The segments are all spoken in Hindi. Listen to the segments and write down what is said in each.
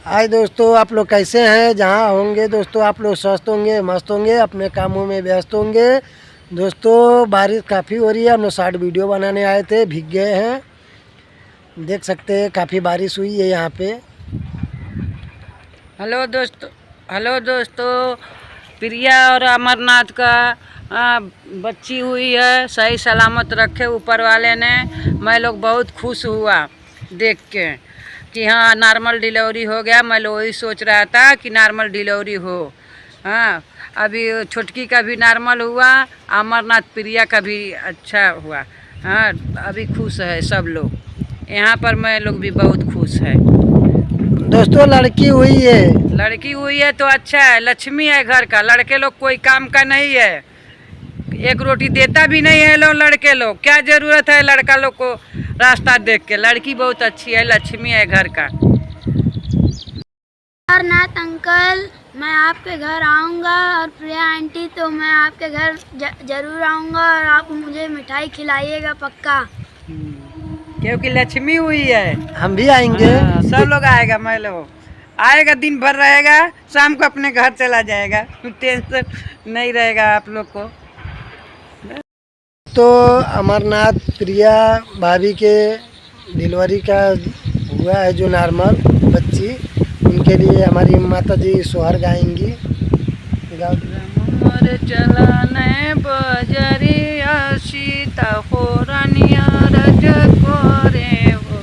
हाय दोस्तों, आप लोग कैसे हैं? जहाँ होंगे दोस्तों आप लोग स्वस्थ होंगे, मस्त होंगे, अपने कामों में व्यस्त होंगे। दोस्तों बारिश काफ़ी हो रही है। हम लोग शॉर्ट वीडियो बनाने आए थे, भीग गए हैं। देख सकते हैं काफ़ी बारिश हुई है यहाँ पे। हेलो दोस्तों, प्रिया और अमरनाथ का बच्ची हुई है। सही सलामत रखे ऊपर वाले ने। मैं लोग बहुत खुश हुआ देख के कि हाँ नॉर्मल डिलीवरी हो गया। मैं लोग वही सोच रहा था कि नॉर्मल डिलीवरी हो। हाँ, अभी छोटकी का भी नॉर्मल हुआ, अमरनाथ प्रिया का भी अच्छा हुआ। हाँ, अभी खुश है सब लोग। यहाँ पर मैं लोग भी बहुत खुश है। दोस्तों लड़की हुई है। लड़की हुई है तो अच्छा है, लक्ष्मी है घर का। लड़के लोग कोई काम का नहीं है, एक रोटी देता भी नहीं है लोग। लड़के लोग क्या जरूरत है लड़का लोग को रास्ता देख के। लड़की बहुत अच्छी है, लक्ष्मी है घर का। अमरनाथ अंकल, मैं आपके घर आऊँगा और प्रिया आंटी तो मैं आपके घर जरूर आऊँगा और आप मुझे मिठाई खिलाइएगा पक्का। क्योंकि लक्ष्मी हुई है। हम भी आएंगे। सब लोग आएगा, मैं लोग आएगा, दिन भर रहेगा, शाम को अपने घर चला जाएगा। टेंशन नहीं रहेगा आप लोग को। तो अमरनाथ प्रिया भाभी के डिलीवरी का हुआ है जो नॉर्मल बच्ची, उनके लिए हमारी माता जी सोहर गाएंगी। मोर चलाने बजरिया सीता हो रानिया रज करे हो।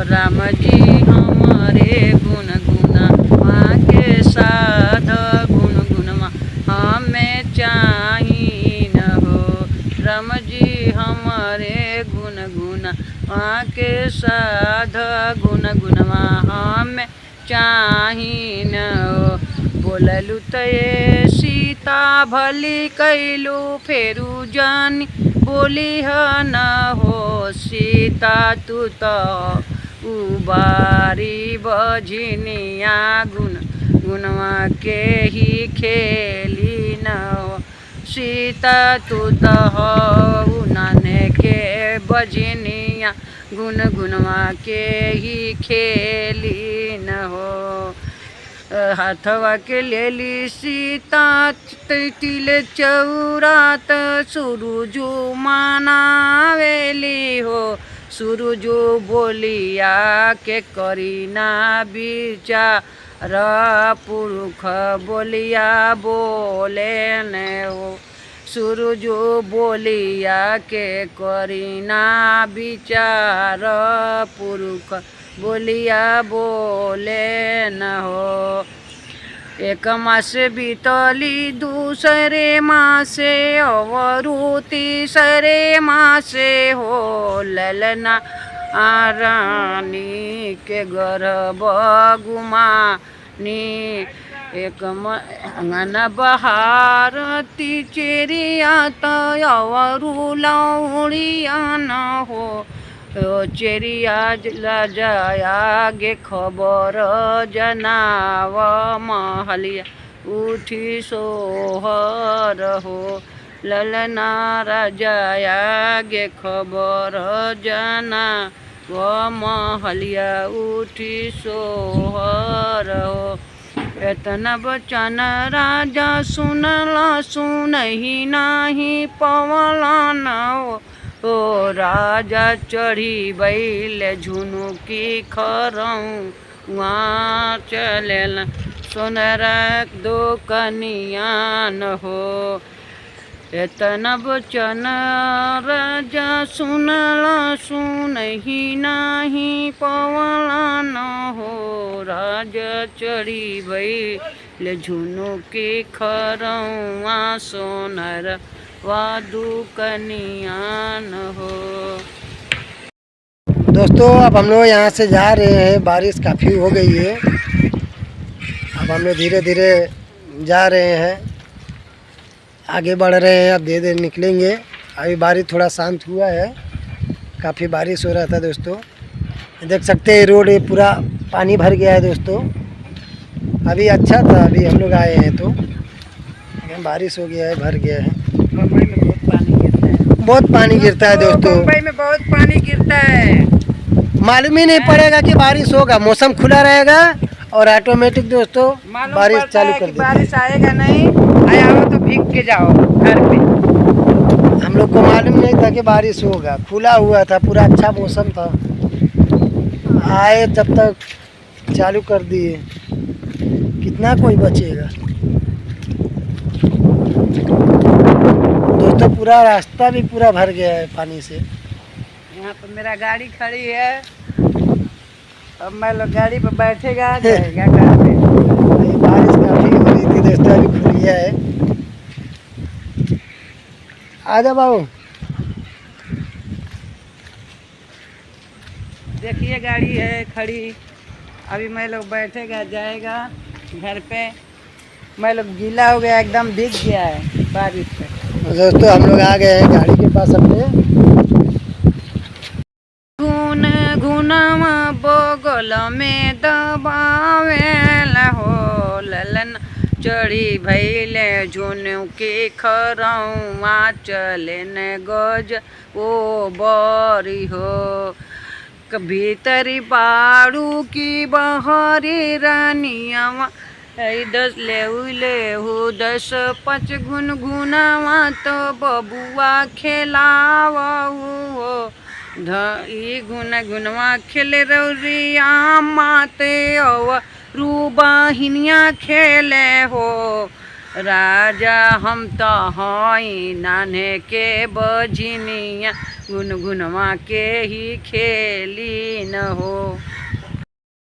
राम जी हमारे गुण गुना माँ के साथ गुण गुनमा हमें चाहिए न हो। राम जी हमारे गुण गुना माँ के साथ गुण गुनमा हमें चाहिए न हो। बोललू तये सीता भली कैलू फेरू जानी बोली ह न हो। सीता तू तो उबारी बजनिया गुण गुणवा के ही खेली न हो। सीता तू तो हो नाने के बजनिया गुण गुणवा के ही खेली न हो। हाथवा के लेली सीता तिल चौरात सूरजू मनावेली हो। सूरजू बोलिया के करीना विचार पुरुष बोलिया बोले न हो। सूरजू बोलिया के करीना विचार पुरुष बोलिया बोले न हो। एक मास बीतली दूसरे मासे अवरु तीसरे मासे हो। ललना रानी के गर्भ गुमानी एक अंगन बहार तिचेरिया तवरु लौड़िया न हो। चेरिया जाया गे खबर जनाव महलिया उठी सोहर हो। ललना राजाया गे खबर जना व महलिया उठी सोहर हो। एतना बचन राजा सुनला सुनही नाही पवला न हो। ओ राजा चढ़ी बैल झुनुकी खरऊ वहाँ चलेला सोनरक दो कनियान हो। एतना बचन राजा सुनला सुनही नाही पवला न हो। राजा चढ़ी बैल झुनुकी खरऊ सोनर वादू कनियान हो। दोस्तों अब हम लोग यहाँ से जा रहे हैं। बारिश काफ़ी हो गई है। अब हम लोग धीरे धीरे जा रहे हैं, आगे बढ़ रहे हैं। अब धीरे धीरे निकलेंगे। अभी बारिश थोड़ा शांत हुआ है, काफ़ी बारिश हो रहा था दोस्तों। देख सकते हैं रोड पूरा पानी भर गया है दोस्तों। अभी अच्छा था, अभी हम लोग आए हैं तो बारिश हो गया है, भर गया है। मुंबई में बहुत पानी गिरता है। बहुत पानी गिरता है दोस्तों। मुंबई में बहुत पानी गिरता है। मालूम ही नहीं पड़ेगा कि बारिश होगा। मौसम खुला रहेगा और ऑटोमेटिक दोस्तों मालूम बारिश पड़ता चालू है कर कि देती है। बारिश आएगा नहीं, आया हो तो भीग के जाओ घर पे। हम लोग को मालूम नहीं था कि बारिश होगा, खुला हुआ था, पूरा अच्छा मौसम था, आए तब तक चालू कर दिए। कितना कोई बचेगा दोस्तों, पूरा रास्ता भी पूरा भर गया है पानी से। यहाँ पर मेरा गाड़ी खड़ी है, अब मैं लोग गाड़ी पर बैठेगा जाएगा घर पे। ये बारिश काफी हो रही थी दोस्तों, अभी खुल गया है। आजा बाबू, देखिए गाड़ी है खड़ी, अभी मैं लोग बैठेगा जाएगा घर पे। मैं लोग गीला हो गया, एकदम भीग गया है बारिश से। दोस्तों हम लोग आ गए हैं गाड़ी के पास अपने। गुन गुनवा बगल में दबावेल हो, ललन चढ़ी भैले झुनु के खरौआ, चले न गज ओ बरी हो। भीतरी बाड़ू की बहरी रानियावा, दस लेहू 10-5 गुनगुनावा, तो बबुआ खेलावहू हो। ई गुनगुनवा खेले रौरिया माते अव रूबाहिनिया खेले हो। राजा हम तो हई नान्हे के बजनिया, गुनगुनवा के ही खेली न हो।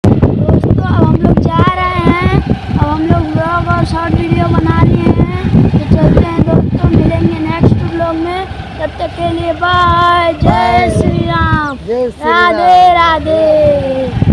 दोस्तों अब हम लोग जा रहे हैं, अब हम लोग ब्लॉग और शॉर्ट वीडियो बना लिए हैं, तो चलते हैं दोस्तों, मिलेंगे नेक्स्ट ब्लॉग में। तब तक के लिए बाय, जय श्री राम, जय श्री राम। राधे राधे।